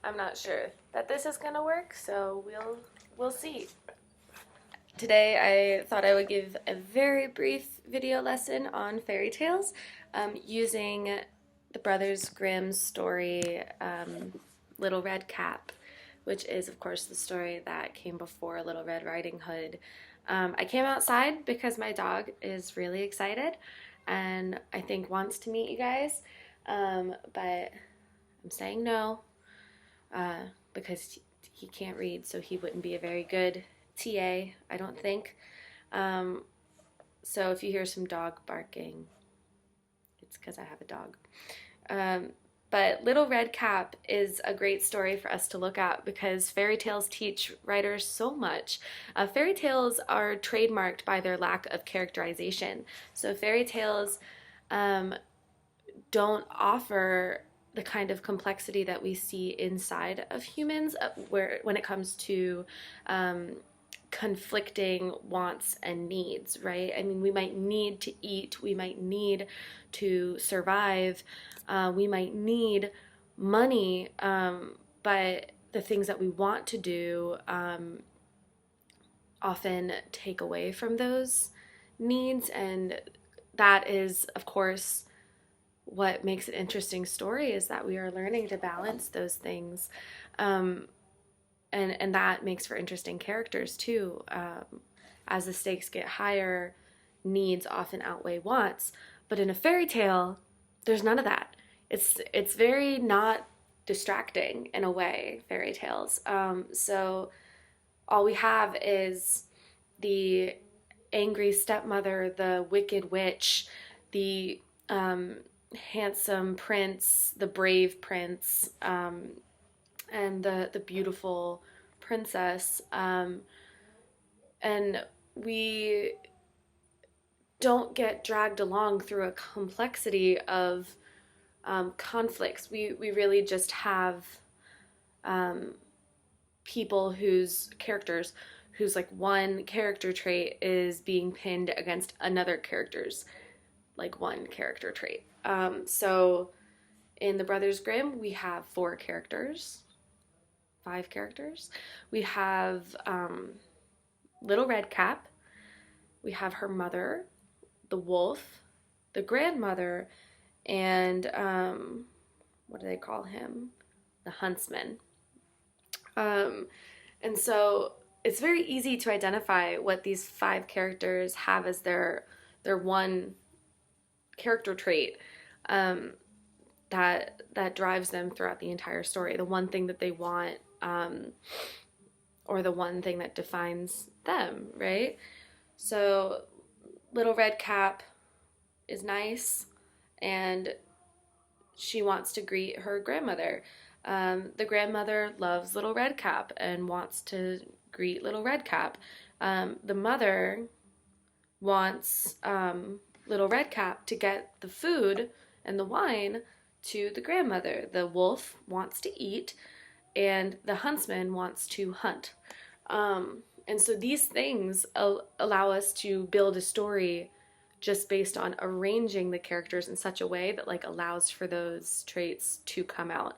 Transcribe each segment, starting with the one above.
I'm not sure that this is gonna work, so we'll see. Today I thought I would give a very brief video lesson on fairy tales using the Brothers Grimm's story Little Red Cap, which is of course the story that came before Little Red Riding Hood. I came outside because my dog is really excited and I think wants to meet you guys, but I'm saying no because he can't read, so he wouldn't be a very good TA, I don't think. So if you hear some dog barking, it's because I have a dog. But Little Red Cap is a great story for us to look at because fairy tales teach writers so much. Fairy tales are trademarked by their lack of characterization. So fairy tales don't offer the kind of complexity that we see inside of humans when it comes to conflicting wants and needs, right? I mean, we might need to eat, we might need to survive, we might need money, but the things that we want to do often take away from those needs, and that is, of course, what makes an interesting story, is that we are learning to balance those things. And that makes for interesting characters too. As the stakes get higher, needs often outweigh wants. But in a fairy tale, there's none of that. It's very not distracting in a way, fairy tales. So all we have is the angry stepmother, the wicked witch, the handsome prince, the brave prince, and the beautiful princess, and we don't get dragged along through a complexity of conflicts. We really just have people whose like one character trait is being pinned against another character's like one character trait. So in the Brothers Grimm, we have 5 characters. We have Little Red Cap, we have her mother, the wolf, the grandmother, and what do they call him? The huntsman. And so it's very easy to identify what these 5 characters have as their one character trait that drives them throughout the entire story, the one thing that they want, or the one thing that defines them, right? So Little Red Cap is nice and she wants to greet her grandmother. The grandmother loves Little Red Cap and wants to greet Little Red Cap. The mother wants Little Red Cap to get the food and the wine to the grandmother. The wolf wants to eat, and the huntsman wants to hunt. And so these things allow us to build a story just based on arranging the characters in such a way that like allows for those traits to come out.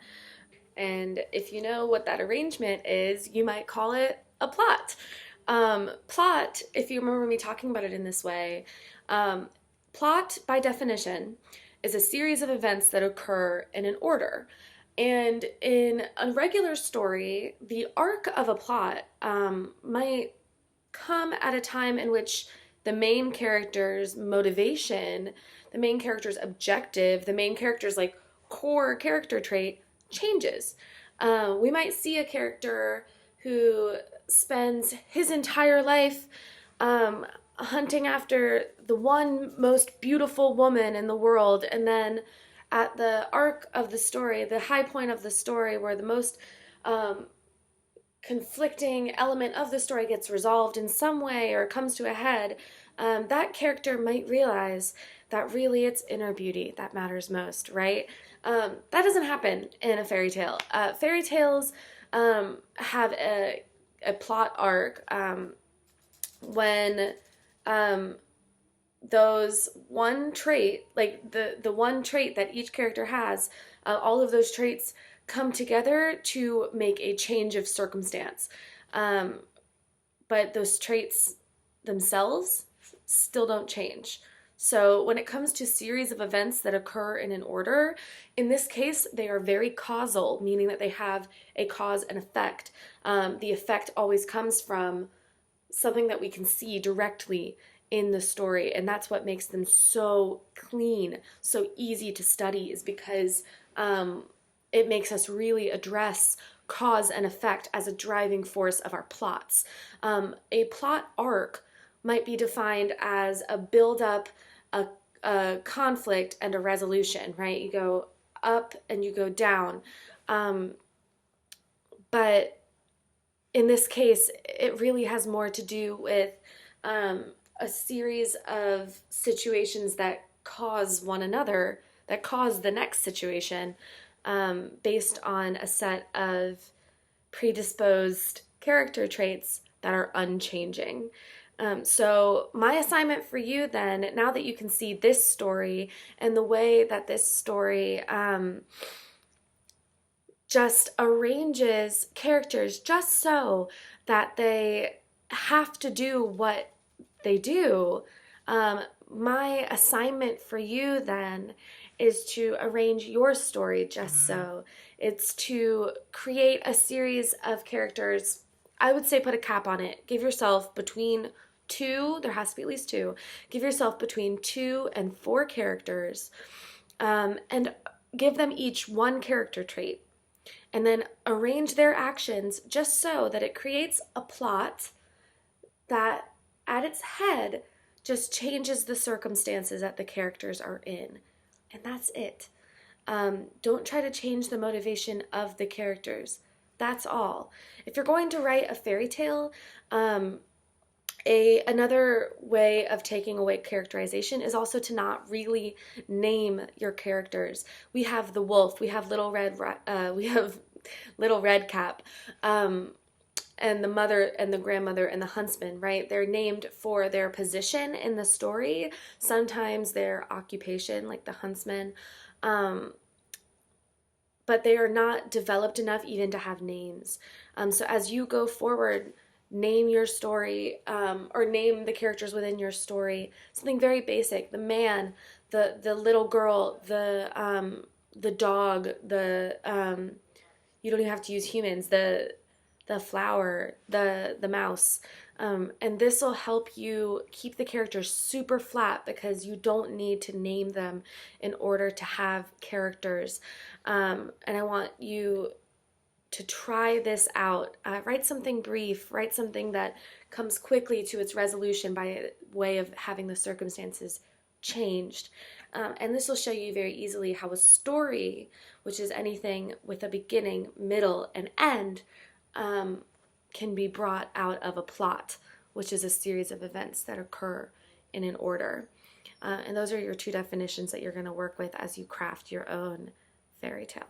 And if you know what that arrangement is, you might call it a plot. Plot, if you remember me talking about it in this way, plot by definition is a series of events that occur in an order. And in a regular story, the arc of a plot might come at a time in which the main character's motivation, the main character's objective, the main character's like core character trait changes. We might see a character who spends his entire life hunting after the one most beautiful woman in the world, and then at the arc of the story, the high point of the story, where the most conflicting element of the story gets resolved in some way or comes to a head, that character might realize that really it's inner beauty that matters most, right? That doesn't happen in a fairy tale. Fairy tales have a plot arc when those one trait, like the one trait that each character has, all of those traits come together to make a change of circumstance. But those traits themselves still don't change. So when it comes to series of events that occur in an order, in this case, they are very causal, meaning that they have a cause and effect. The effect always comes from something that we can see directly in the story, and that's what makes them so clean, so easy to study, is because it makes us really address cause and effect as a driving force of our plots. A plot arc might be defined as a build-up, a conflict, and a resolution, right? You go up and you go down. But in this case, it really has more to do with a series of situations that cause one another, that cause the next situation, based on a set of predisposed character traits that are unchanging. So my assignment for you then, now that you can see this story and the way that this story just arranges characters just so that they have to do what they do, my assignment for you then is to arrange your story just so. It's to create a series of characters. I would say put a cap on it. Give yourself between two, there has to be at least two, give yourself between 2 and 4 characters, and give them each one character trait. And then arrange their actions just so that it creates a plot that at its head just changes the circumstances that the characters are in. And that's it. Don't try to change the motivation of the characters. That's all. If you're going to write a fairy tale, another way of taking away characterization is also to not really name your characters. We have the wolf, we have Little Red Cap, and the mother and the grandmother and the huntsman, right? They're named for their position in the story, sometimes their occupation, like the huntsman, but they are not developed enough even to have names. So as you go forward, name your story, or name the characters within your story, something very basic: the man, the little girl, the dog, you don't even have to use humans, the flower, the mouse. And this will help you keep the characters super flat because you don't need to name them in order to have characters. And I want you to try this out. Write something brief, write something that comes quickly to its resolution by way of having the circumstances changed. And this will show you very easily how a story, which is anything with a beginning, middle, and end, can be brought out of a plot, which is a series of events that occur in an order. And those are your 2 definitions that you're going to work with as you craft your own fairy tale.